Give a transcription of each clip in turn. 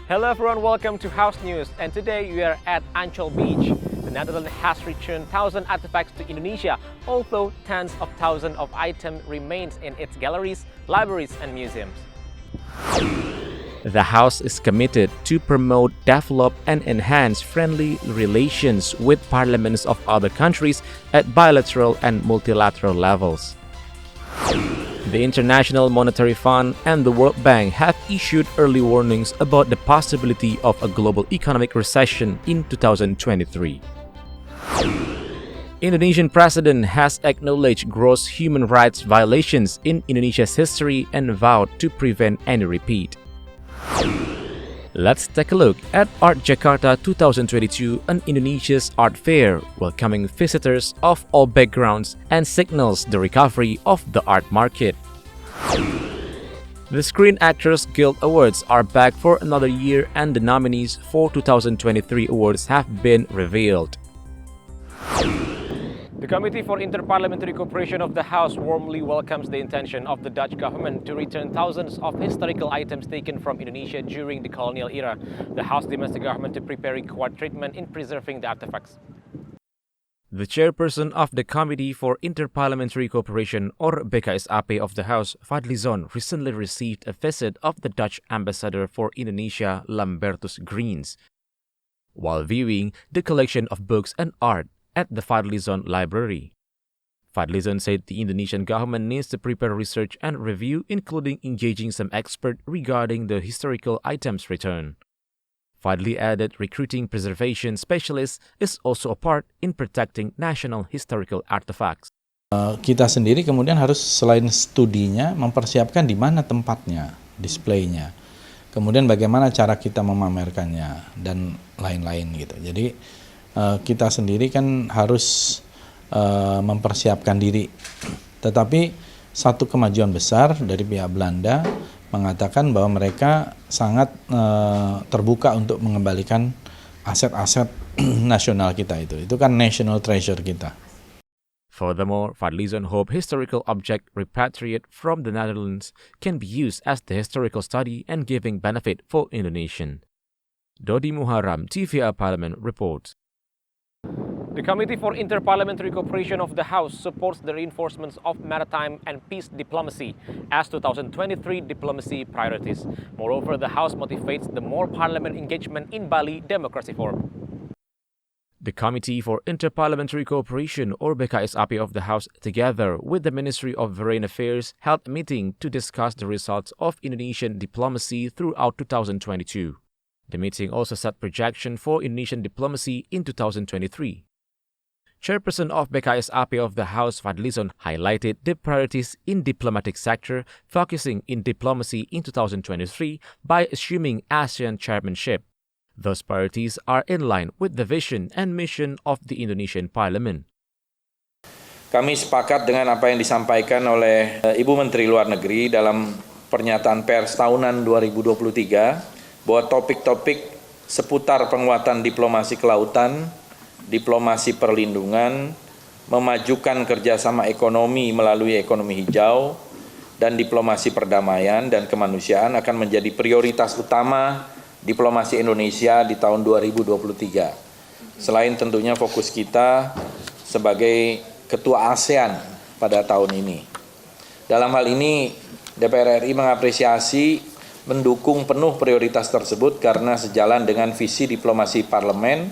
Hello everyone, welcome to House News, and today we are at Ancol Beach. The Netherlands has returned 1,000 artifacts to Indonesia, although tens of thousands of items remains in its galleries, libraries and museums. The House is committed to promote, develop and enhance friendly relations with parliaments of other countries at bilateral and multilateral levels. The International Monetary Fund and the World Bank have issued early warnings about the possibility of a global economic recession in 2023. Indonesian president has acknowledged gross human rights violations in Indonesia's history and vowed to prevent any repeat. Let's take a look at Art Jakarta 2022, an Indonesia's art fair, welcoming visitors of all backgrounds and signals the recovery of the art market. The Screen Actors Guild Awards are back for another year and the nominees for 2023 awards have been revealed. The Committee for Inter-Parliamentary Cooperation of the House warmly welcomes the intention of the Dutch government to return thousands of historical items taken from Indonesia during the colonial era. The House demands the government to prepare equal treatment in preserving the artifacts. The chairperson of the Committee for Inter-Parliamentary Cooperation, or BKSAP of the House, Fadlizon, recently received a visit of the Dutch ambassador for Indonesia, Lambertus Greens, while viewing the collection of books and art at the Fadlizon Library. Fadlizon said the Indonesian government needs to prepare research and review, including engaging some experts regarding the historical items returned. Fadli added recruiting preservation specialists is also a part in protecting national historical artifacts. Kita sendiri kemudian harus selain studinya mempersiapkan di mana tempatnya, displaynya. Kemudian bagaimana cara kita memamerkannya dan lain-lain gitu. Jadi kita sendiri kan harus mempersiapkan diri. Tetapi satu kemajuan besar dari pihak Belanda mengatakan bahwa mereka sangat terbuka untuk mengembalikan aset-aset nasional kita itu. Itu kan national treasure kita. Furthermore, Fadlizon hope historical object repatriated from the Netherlands can be used as the historical study and giving benefit for Indonesian. Dodi Muharram, TVR Parlemen reports. The Committee for Inter-Parliamentary Cooperation of the House supports the reinforcement of maritime and peace diplomacy as 2023 diplomacy priorities. Moreover, the House motivates the more Parliament engagement in Bali Democracy Forum. The Committee for Inter-Parliamentary Cooperation, or BKSAP of the House, together with the Ministry of Foreign Affairs, held a meeting to discuss the results of Indonesian diplomacy throughout 2022. The meeting also set projection for Indonesian diplomacy in 2023. Chairperson of BKSAP of the House, Fadlizon, highlighted the priorities in diplomatic sector, focusing in diplomacy in 2023 by assuming ASEAN chairmanship. Those priorities are in line with the vision and mission of the Indonesian Parliament. Kami sepakat dengan apa yang disampaikan oleh Ibu Menteri Luar Negeri dalam pernyataan pers tahunan 2023 bahwa topik-topik seputar penguatan diplomasi kelautan, diplomasi perlindungan, memajukan kerjasama ekonomi melalui ekonomi hijau, dan diplomasi perdamaian dan kemanusiaan akan menjadi prioritas utama diplomasi Indonesia di tahun 2023. Selain tentunya fokus kita sebagai Ketua ASEAN pada tahun ini. Dalam hal ini, DPR RI mengapresiasi mendukung penuh prioritas tersebut karena sejalan dengan visi diplomasi parlemen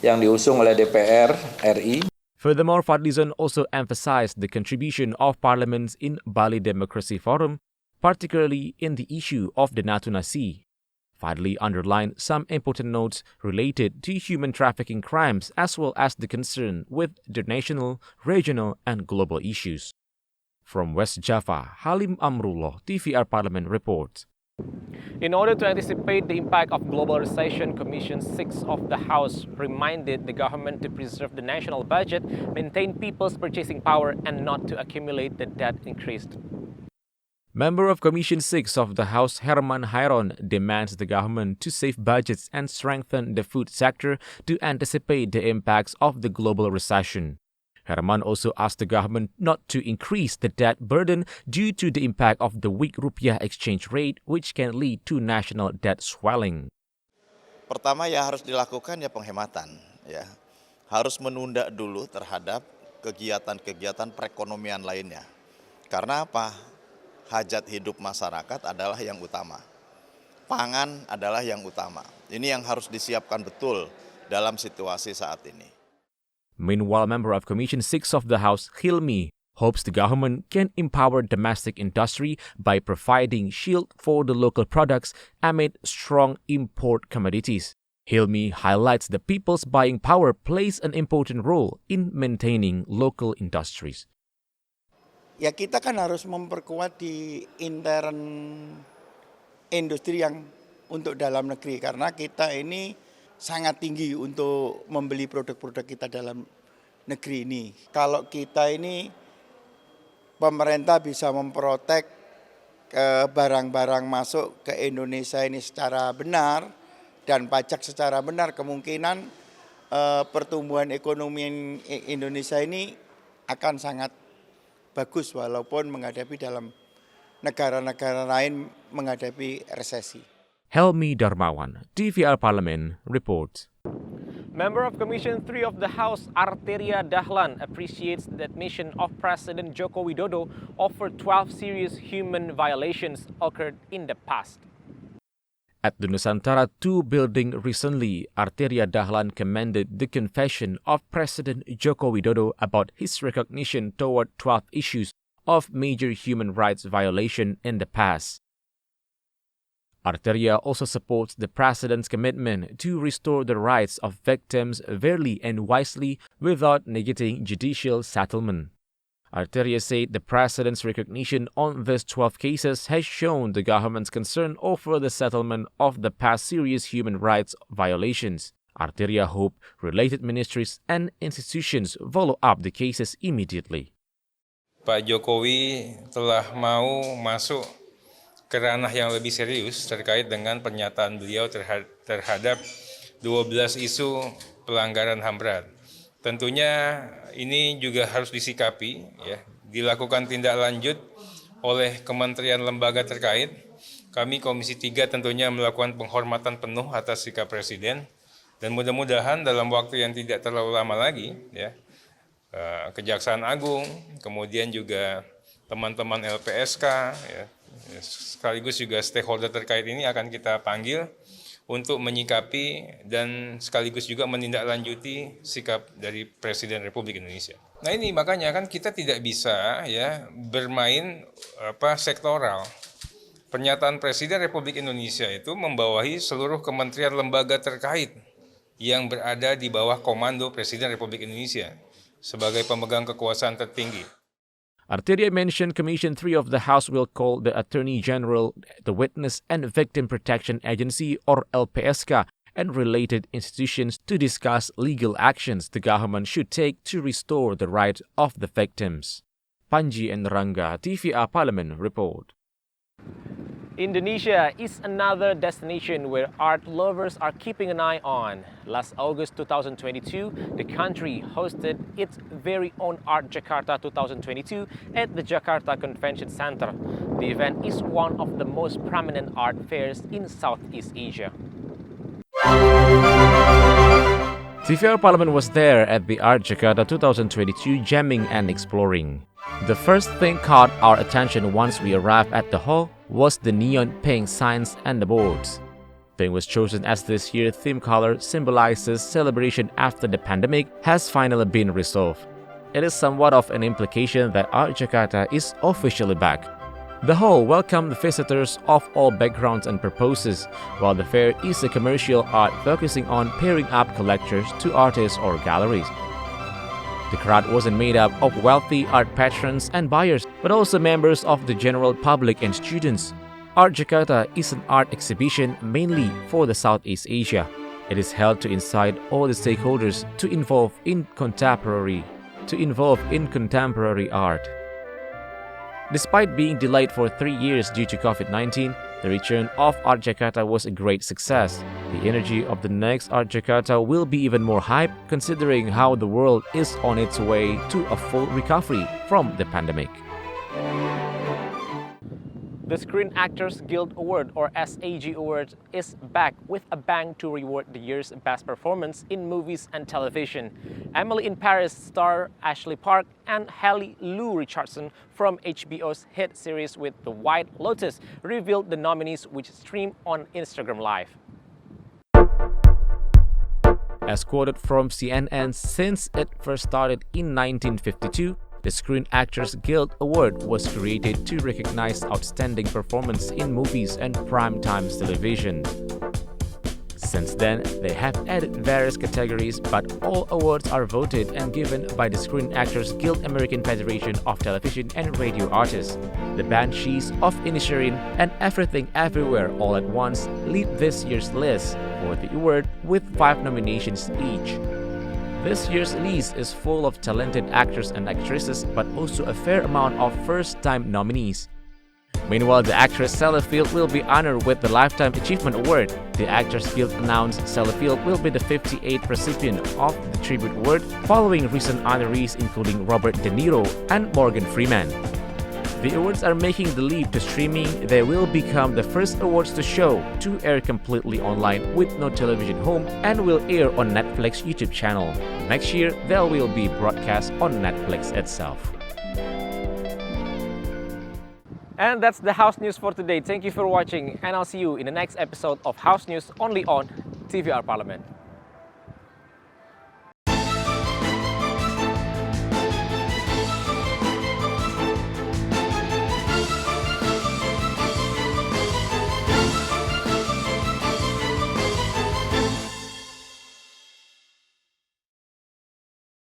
yang diusung oleh DPR RI. Furthermore, Fadlizon also emphasized the contribution of parliaments in Bali Democracy Forum, particularly in the issue of the Natuna Sea. Fadli underlined some important notes related to human trafficking crimes as well as the concern with international, regional, and global issues. From West Java, Halim Amrullah, TVR Parlemen reports. In order to anticipate the impact of global recession, Commission 6 of the House reminded the government to preserve the national budget, maintain people's purchasing power, and not to accumulate the debt increased. Member of Commission 6 of the House, Herman Hairon, demands the government to save budgets and strengthen the food sector to anticipate the impacts of the global recession. Herman also asked the government not to increase the debt burden due to the impact of the weak rupiah exchange rate, which can lead to national debt swelling. Pertama yang harus dilakukan ya penghematan, ya. Harus menunda dulu terhadap kegiatan-kegiatan perekonomian lainnya. Karena apa? Hajat hidup masyarakat adalah yang utama. Pangan adalah yang utama. Ini yang harus disiapkan betul dalam situasi saat ini. Meanwhile, member of Commission 6 of the House, Hilmi, hopes the government can empower domestic industry by providing shield for the local products amid strong import commodities. Hilmi highlights the people's buying power plays an important role in maintaining local industries. Ya kita kan harus memperkuat di intern industri yang untuk dalam negeri karena kita ini sangat tinggi untuk membeli produk-produk kita dalam negeri ini. Kalau kita ini pemerintah bisa memprotek barang-barang masuk ke Indonesia ini secara benar dan pajak secara benar, kemungkinan pertumbuhan ekonomi Indonesia ini akan sangat bagus walaupun menghadapi dalam negara-negara lain menghadapi resesi. Helmi Darmawan, TVR Parlemen, reports. Member of Commission 3 of the House, Arteria Dahlan, appreciates the admission of President Joko Widodo over 12 serious human violations occurred in the past. At the Nusantara II building recently, Arteria Dahlan commended the confession of President Joko Widodo about his recognition toward 12 issues of major human rights violation in the past. Arteria also supports the President's commitment to restore the rights of victims fairly and wisely without negating judicial settlement. Arteria said the President's recognition on these 12 cases has shown the government's concern over the settlement of the past serious human rights violations. Arteria hoped related ministries and institutions follow up the cases immediately. Pak Jokowi telah mau masuk ke ranah yang lebih serius terkait dengan pernyataan beliau terhadap 12 isu pelanggaran HAM berat. Tentunya ini juga harus disikapi, ya, dilakukan tindak lanjut oleh kementerian lembaga terkait. Kami Komisi 3 tentunya melakukan penghormatan penuh atas sikap Presiden dan mudah-mudahan dalam waktu yang tidak terlalu lama lagi, ya, Kejaksaan Agung, kemudian juga teman-teman LPSK, ya, sekaligus juga stakeholder terkait ini akan kita panggil untuk menyikapi dan sekaligus juga menindaklanjuti sikap dari Presiden Republik Indonesia. Nah ini makanya kan kita tidak bisa ya bermain sektoral. Pernyataan Presiden Republik Indonesia itu membawahi seluruh kementerian lembaga terkait yang berada di bawah komando Presiden Republik Indonesia sebagai pemegang kekuasaan tertinggi. Arteria mentioned Commission 3 of the House will call the Attorney General, the Witness and Victim Protection Agency or LPSK and related institutions to discuss legal actions the government should take to restore the rights of the victims. Panji and Rangga, TVR Parlemen report. Indonesia is another destination where art lovers are keeping an eye on. Last August 2022, the country hosted its very own Art Jakarta 2022 at the Jakarta Convention Center. The event is one of the most prominent art fairs in Southeast Asia. TVR Parlemen was there at the Art Jakarta 2022 jamming and exploring. The first thing caught our attention once we arrived at the hall was the neon pink signs and the boards. Pink was chosen as this year's theme color symbolizes celebration after the pandemic has finally been resolved. It is somewhat of an implication that Art Jakarta is officially back. The hall welcomed visitors of all backgrounds and purposes, while the fair is a commercial art focusing on pairing up collectors to artists or galleries. The crowd wasn't made up of wealthy art patrons and buyers, but also members of the general public and students. Art Jakarta is an art exhibition mainly for the Southeast Asia. It is held to incite all the stakeholders to involve in contemporary art. Despite being delayed for 3 years due to COVID-19, the return of Art Jakarta was a great success. The energy of the next Art Jakarta will be even more hype considering how the world is on its way to a full recovery from the pandemic. The Screen Actors Guild Award, or SAG Award, is back with a bang to reward the year's best performance in movies and television. Emily in Paris star Ashley Park and Haley Lou Richardson from HBO's hit series with The White Lotus revealed the nominees, which stream on Instagram Live. As quoted from CNN, since it first started in 1952, the Screen Actors Guild Award was created to recognize outstanding performance in movies and primetime television. Since then, they have added various categories, but all awards are voted and given by the Screen Actors Guild American Federation of Television and Radio Artists. The Banshees of Inisherin and Everything Everywhere All at Once lead this year's list for the award with 5 nominations each. This year's list is full of talented actors and actresses, but also a fair amount of first-time nominees. Meanwhile, the actress Sellafield will be honored with the Lifetime Achievement Award. The Actors Guild announced Sellafield will be the 58th recipient of the Tribute Award, following recent honorees including Robert De Niro and Morgan Freeman. The awards are making the leap to streaming. They will become the first awards show to air completely online with no television home and will air on Netflix YouTube channel. Next year, they will be broadcast on Netflix itself. And that's the House News for today. Thank you for watching, and I'll see you in the next episode of House News only on TVR Parlemen.